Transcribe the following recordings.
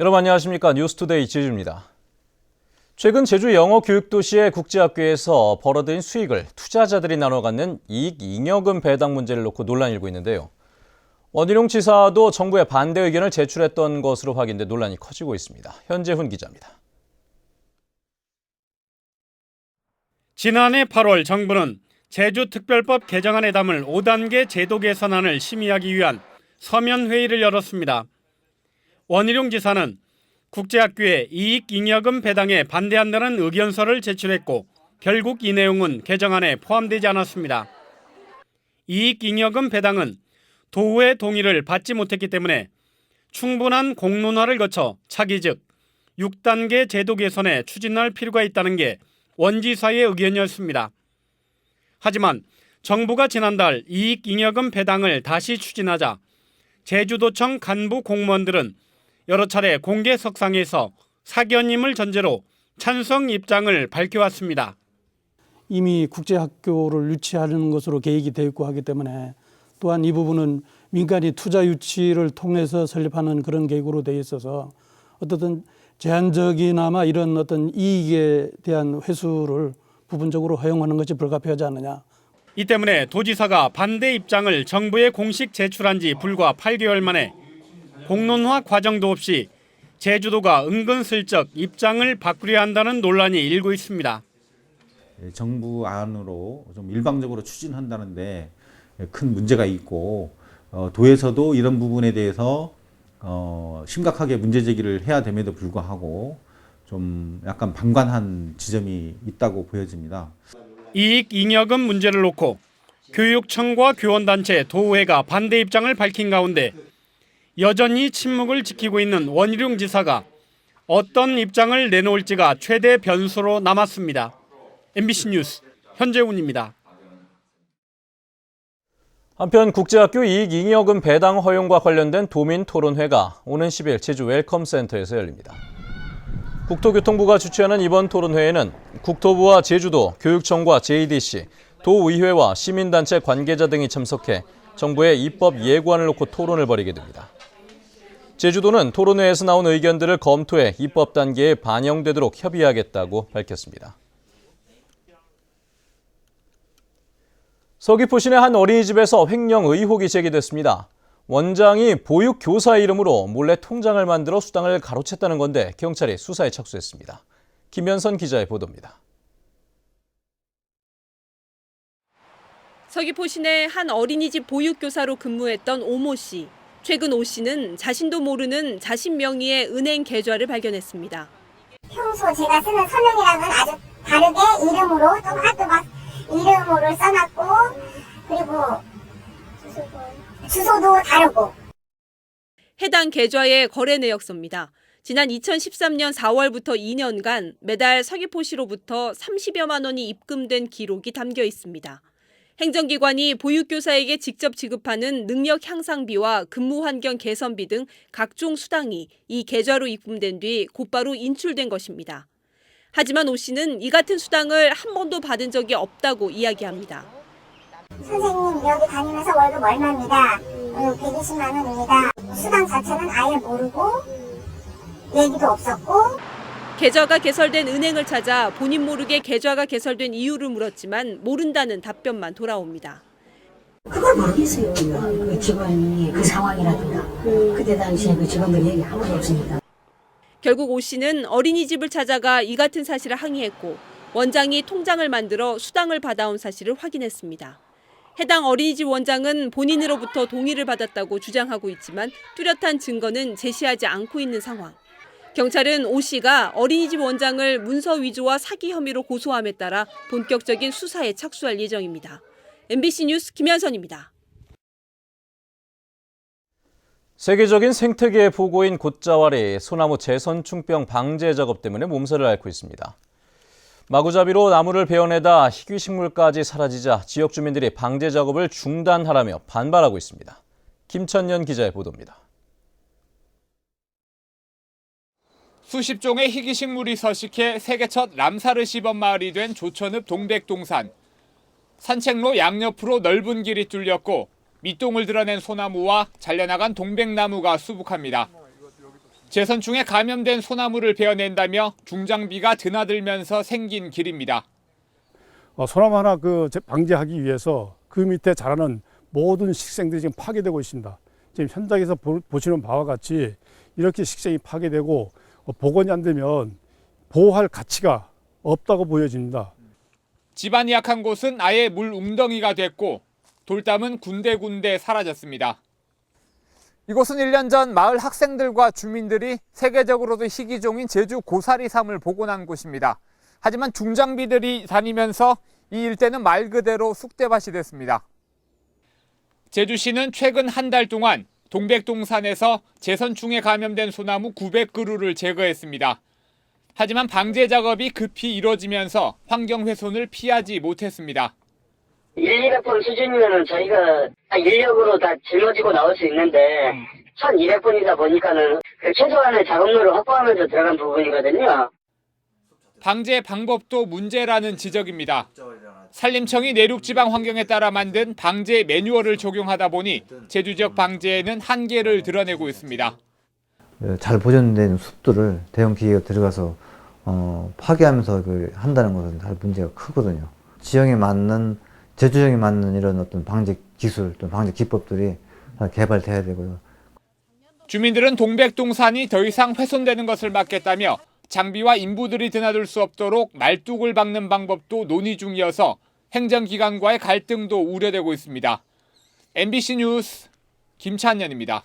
여러분 안녕하십니까? 뉴스투데이 지주입니다. 최근 제주 영어교육도시의 국제학교에서 벌어들인 수익을 투자자들이 나눠 갖는 이익잉여금 배당 문제를 놓고 논란이 일고 있는데요. 원희룡 지사도 정부에 반대 의견을 제출했던 것으로 확인돼 논란이 커지고 있습니다. 현재훈 기자입니다. 지난해 8월 정부는 제주특별법 개정안에 담을 5단계 제도 개선안을 심의하기 위한 서면 회의를 열었습니다. 원희룡 지사는 국제학교의 이익잉여금 배당에 반대한다는 의견서를 제출했고 결국 이 내용은 개정안에 포함되지 않았습니다. 이익잉여금 배당은 도의 동의를 받지 못했기 때문에 충분한 공론화를 거쳐 차기 즉 6단계 제도 개선에 추진할 필요가 있다는 게 원 지사의 의견이었습니다. 하지만 정부가 지난달 이익잉여금 배당을 다시 추진하자 제주도청 간부 공무원들은 여러 차례 공개석상에서 사견임을 전제로 찬성 입장을 밝혀왔습니다. 이미 국제학교를 유치하는 것으로 계획이 되어 있고 하기 때문에 또한 이 부분은 민간이 투자 유치를 통해서 설립하는 그런 계획으로 되어 있어서 어떻든 제한적이나마 이런 어떤 이익에 대한 회수를 부분적으로 허용하는 것이 불가피하지 않느냐. 이 때문에 도지사가 반대 입장을 정부에 공식 제출한 지 불과 8개월 만에 공론화 과정도 없이 제주도가 은근슬쩍 입장을 바꾸려 한다는 논란이 일고 있습니다. 정부 안으로 좀 일방적으로 추진한다는데 큰 문제가 있고 도에서도 이런 부분에 대해서 심각하게 문제 제기를 해야 됨에도 불구하고 좀 약간 방관한 지점이 있다고 보여집니다. 이익잉여금 문제를 놓고 교육청과 교원단체, 도의회가 반대 입장을 밝힌 가운데 여전히 침묵을 지키고 있는 원희룡 지사가 어떤 입장을 내놓을지가 최대 변수로 남았습니다. MBC 뉴스 현재훈입니다. 한편 국제학교 이익잉여금 배당 허용과 관련된 도민토론회가 오는 10일 제주 웰컴센터에서 열립니다. 국토교통부가 주최하는 이번 토론회에는 국토부와 제주도, 교육청과 JDC, 도의회와 시민단체 관계자 등이 참석해 정부의 입법 예고안을 놓고 토론을 벌이게 됩니다. 제주도는 토론회에서 나온 의견들을 검토해 입법 단계에 반영되도록 협의하겠다고 밝혔습니다. 서귀포시내 한 어린이집에서 횡령 의혹이 제기됐습니다. 원장이 보육교사 이름으로 몰래 통장을 만들어 수당을 가로챘다는 건데 경찰이 수사에 착수했습니다. 김현선 기자의 보도입니다. 서귀포시내 한 어린이집 보육교사로 근무했던 오모 씨. 최근 오 씨는 자신도 모르는 자신 명의의 은행 계좌를 발견했습니다. 평소 제가 쓰는 서명이랑은 아주 다르게 이름으로 또박또박 이름으로 써놨고 그리고 주소도 다르고. 해당 계좌의 거래 내역서입니다. 지난 2013년 4월부터 2년간 매달 서귀포시로부터 30여만 원이 입금된 기록이 담겨 있습니다. 행정기관이 보육교사에게 직접 지급하는 능력 향상비와 근무 환경 개선비 등 각종 수당이 이 계좌로 입금된 뒤 곧바로 인출된 것입니다. 하지만 오 씨는 이 같은 수당을 한 번도 받은 적이 없다고 이야기합니다. 선생님 여기 다니면서 월급 얼마입니다. 120만 원입니다. 수당 자체는 아예 모르고 얘기도 없었고. 계좌가 개설된 은행을 찾아 본인 모르게 계좌가 개설된 이유를 물었지만 모른다는 답변만 돌아옵니다. 그걸 모르겠어요. 그 직원이 그 상황이라든가 그때 당시에 그 직원들 얘기 아무도 없습니다. 결국 오 씨는 어린이집을 찾아가 이 같은 사실을 항의했고 원장이 통장을 만들어 수당을 받아온 사실을 확인했습니다. 해당 어린이집 원장은 본인으로부터 동의를 받았다고 주장하고 있지만 뚜렷한 증거는 제시하지 않고 있는 상황. 경찰은 오 씨가 어린이집 원장을 문서 위조와 사기 혐의로 고소함에 따라 본격적인 수사에 착수할 예정입니다. MBC 뉴스 김현선입니다. 세계적인 생태계의 보고인 곶자왈이 소나무 재선충병 방제 작업 때문에 몸살을 앓고 있습니다. 마구잡이로 나무를 베어내다 희귀식물까지 사라지자 지역 주민들이 방제 작업을 중단하라며 반발하고 있습니다. 김천년 기자의 보도입니다. 수십 종의 희귀식물이 서식해 세계 첫 람사르 시범 마을이 된 조천읍 동백동산. 산책로 양옆으로 넓은 길이 뚫렸고 밑동을 드러낸 소나무와 잘려나간 동백나무가 수북합니다. 제선충에 감염된 소나무를 베어낸다며 중장비가 드나들면서 생긴 길입니다. 소나무 하나 방지하기 위해서 그 밑에 자라는 모든 식생들이 지금 파괴되고 있습니다. 지금 현장에서 보시는 바와 같이 이렇게 식생이 파괴되고 복원이 안 되면 보호할 가치가 없다고 보여집니다. 집안이 약한 곳은 아예 물 웅덩이가 됐고 돌담은 군데군데 사라졌습니다. 이곳은 1년 전 마을 학생들과 주민들이 세계적으로도 희귀종인 제주 고사리삼을 복원한 곳입니다. 하지만 중장비들이 다니면서 이 일대는 말 그대로 쑥대밭이 됐습니다. 제주시는 최근 한 달 동안 동백동산에서 제선충에 감염된 소나무 900그루를 제거했습니다. 하지만 방제 작업이 급히 이뤄지면서 환경 훼손을 피하지 못했습니다. 1,200번 수준이면 저희가 인력으로 다 짊어지고 나올 수 있는데 1,200번이다 보니까는 최소한의 작업료를 확보하면서 들어간 부분이거든요. 방제 방법도 문제라는 지적입니다. 산림청이 내륙지방 환경에 따라 만든 방제 매뉴얼을 적용하다 보니 제주 지역 방제에는 한계를 드러내고 있습니다. 잘 보존된 숲들을 대형 기계가 들어가서 파괴하면서 한다는 것은 잘 문제가 크거든요. 지형에 맞는 제주형에 맞는 이런 어떤 방제 기술 또 방제 기법들이 개발돼야 되고요. 주민들은 동백동산이 더 이상 훼손되는 것을 막겠다며 장비와 인부들이 드나들 수 없도록 말뚝을 박는 방법도 논의 중이어서 행정기관과의 갈등도 우려되고 있습니다. MBC 뉴스 김찬현입니다.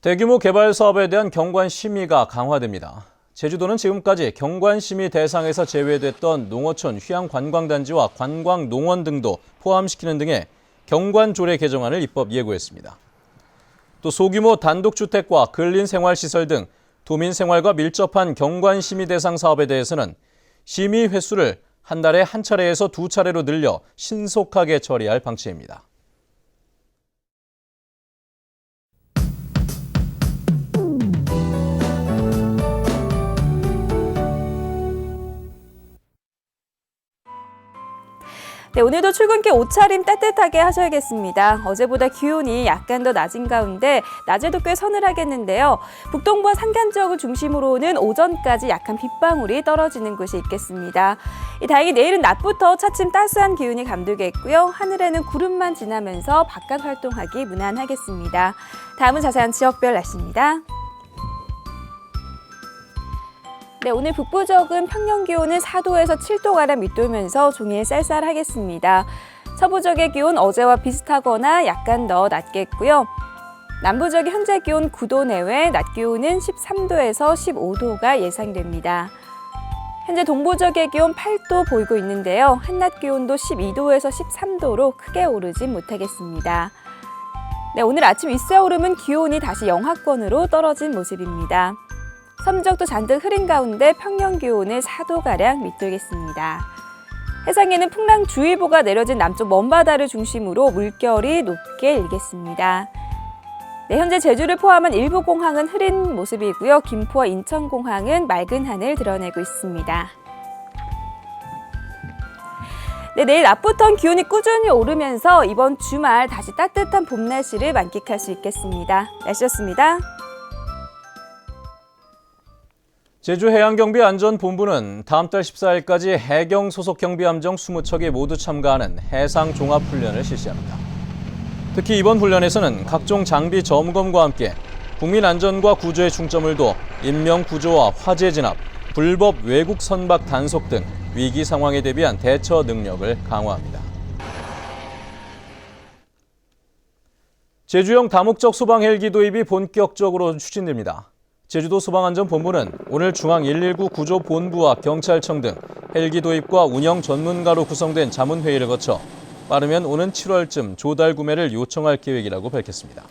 대규모 개발 사업에 대한 경관 심의가 강화됩니다. 제주도는 지금까지 경관 심의 대상에서 제외됐던 농어촌 휴양관광단지와 관광농원 등도 포함시키는 등의 경관 조례 개정안을 입법 예고했습니다. 또 소규모 단독주택과 근린생활시설 등 도민생활과 밀접한 경관 심의 대상 사업에 대해서는 심의 횟수를 한 달에 한 차례에서 두 차례로 늘려 신속하게 처리할 방침입니다. 네, 오늘도 출근길 옷차림 따뜻하게 하셔야겠습니다. 어제보다 기온이 약간 더 낮은 가운데 낮에도 꽤 서늘하겠는데요. 북동부와 산간 지역을 중심으로는 오전까지 약한 빗방울이 떨어지는 곳이 있겠습니다. 다행히 내일은 낮부터 차츰 따스한 기운이 감돌겠고요. 하늘에는 구름만 지나면서 바깥 활동하기 무난하겠습니다. 다음은 자세한 지역별 날씨입니다. 네, 오늘 북부 지역은 평년 기온은 4도에서 7도가량 밑돌면서 종일 쌀쌀하겠습니다. 서부 지역의 기온 어제와 비슷하거나 약간 더 낮겠고요. 남부 지역의 현재 기온 9도 내외, 낮 기온은 13도에서 15도가 예상됩니다. 현재 동부 지역의 기온 8도 보이고 있는데요. 한낮 기온도 12도에서 13도로 크게 오르진 못하겠습니다. 네, 오늘 아침 윗세오름은 기온이 다시 영하권으로 떨어진 모습입니다. 섬지역도 잔뜩 흐린 가운데 평년 기온을 4도가량 밑돌겠습니다. 해상에는 풍랑주의보가 내려진 남쪽 먼바다를 중심으로 물결이 높게 일겠습니다. 네, 현재 제주를 포함한 일부 공항은 흐린 모습이고요. 김포와 인천공항은 맑은 하늘 드러내고 있습니다. 네, 내일 낮부터는 기온이 꾸준히 오르면서 이번 주말 다시 따뜻한 봄 날씨를 만끽할 수 있겠습니다. 날씨였습니다. 제주해양경비안전본부는 다음 달 14일까지 해경 소속 경비함정 20척이 모두 참가하는 해상종합훈련을 실시합니다. 특히 이번 훈련에서는 각종 장비 점검과 함께 국민 안전과 구조에 중점을 둬 인명구조와 화재 진압, 불법 외국 선박 단속 등 위기 상황에 대비한 대처 능력을 강화합니다. 제주형 다목적 소방 헬기 도입이 본격적으로 추진됩니다. 제주도 소방안전본부는 오늘 중앙119 구조본부와 경찰청 등 헬기 도입과 운영 전문가로 구성된 자문회의를 거쳐 빠르면 오는 7월쯤 조달 구매를 요청할 계획이라고 밝혔습니다.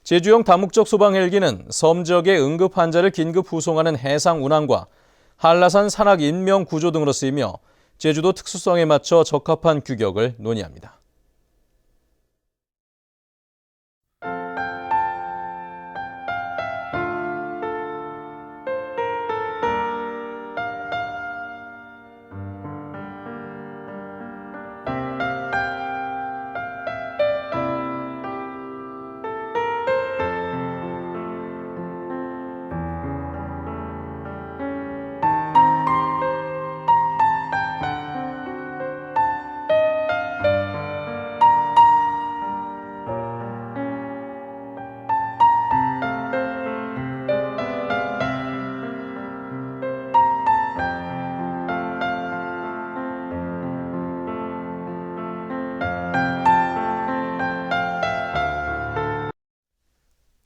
제주형 다목적 소방 헬기는 섬 지역의 응급 환자를 긴급 후송하는 해상 운항과 한라산 산악 인명 구조 등으로 쓰이며 제주도 특수성에 맞춰 적합한 규격을 논의합니다.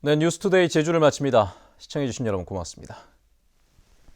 네, 뉴스투데이 제주를 마칩니다. 시청해주신 여러분 고맙습니다.